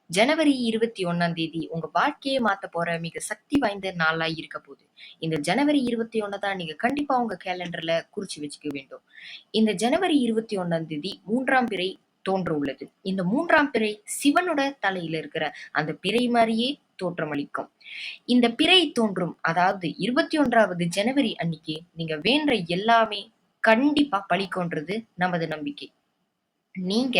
ஜனவரி 21ஆம் தேதி உங்க வாழ்க்கையே மாத்தப் போற மிக சக்தி வாய்ந்த நாளா இருக்க போகுது. இந்த ஜனவரி 21 தான் நீங்க கண்டிப்பா உங்க கேலண்டர்ல குறிச்சு வச்சுக்க வேண்டும். இந்த ஜனவரி 21ஆம் தேதி 3ஆம் பிறை தோன்ற உள்ளது. இந்த 3ஆம் பிறை சிவனோட தலையில இருக்கிற அந்த பிறை மாரியே தோற்றமளிக்கும். இந்த பிறை தோன்றும் அதாவது 21வது ஜனவரி அன்னைக்கு நீங்க வேண்ட எல்லாமே கண்டிப்பா பலிக்கும்ன்றது நமது நம்பிக்கை. நீங்க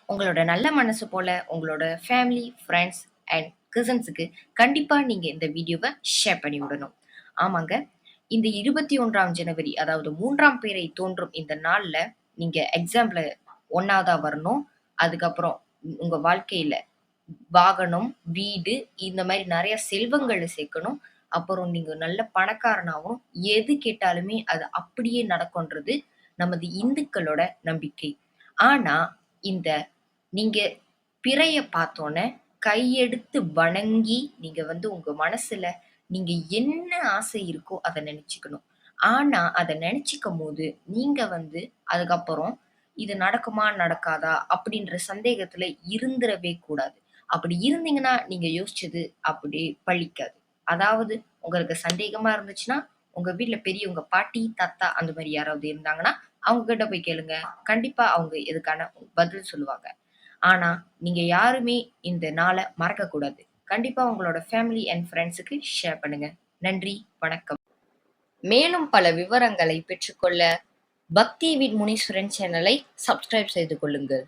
உங்களோட நல்ல மனசு போல உங்களோட ஃபேமிலி, ஃப்ரெண்ட்ஸ் அண்ட் கசின்ஸுக்கு கண்டிப்பா நீங்க இந்த வீடியோவ ஷேர் பண்ணி விடணும். ஆமாங்க. இந்த 21ஆம் ஜனவரி அதாவது 3ஆம் பிறை தோன்றும் இந்த நாள்ல நீங்க எக்ஸாம்ல 1ஆவதா வரணும். அதுக்கப்புறம் உங்க வாழ்க்கையில வாகனம், வீடு இந்த மாரி நெறைய செல்வங்கள சேர்க்கணும். அப்புறம் நீங்க நல்ல பணக்காரனாவும், எது கேட்டாலுமே அது அப்படியே நடக்கும்ன்றது நமது இந்துக்களோட நம்பிக்கை. ஆனா, இந்த நீங்க பிறைய பார்த்தோனே கையெடுத்து வணங்கி, நீங்க உங்க மனசுல நீங்க என்ன ஆசை இருக்கோ அத நெனச்சுக்கணும். ஆனா, அத நெனச்சுக்கும்போது, நீங்க அதுக்கப்புறம் இது நடக்குமா? நடக்காதா? அப்படின்ற சந்தேகத்துல இருந்துறவே கூடாது. அப்படி இருந்தீங்கன்னா, நீங்க யோசிச்சது அப்படியே பலிக்காது. அதாவது உங்களுக்கு சந்தேகமா இருந்துச்சுன்னா, உங்க வீட்ல பெரியவங்க பாட்டி, தாத்தா அந்த மாரி யாராவது இருந்தாங்கன்னா, அவங்க கிட்ட போய் கேளுங்க. கண்டிப்பா அவங்க இதுக்கான பதில் சொல்லுவாங்க. ஆனா, நீங்க யாருமே இந்த நாள மறக்கக்கூடாது. கண்டிப்பா உங்களோட ஃபேமிலி அண்ட் ஃபிரெண்ட்ஸுக்கு ஷேர் பண்ணுங்க. நன்றி, வணக்கம். மேலும் பல விவரங்களை பெற்றுக்கொள்ள பக்தி வித் முனீஸ்வரன் சேனலை சப்ஸ்கிரைப் செய்து கொள்ளுங்கள்.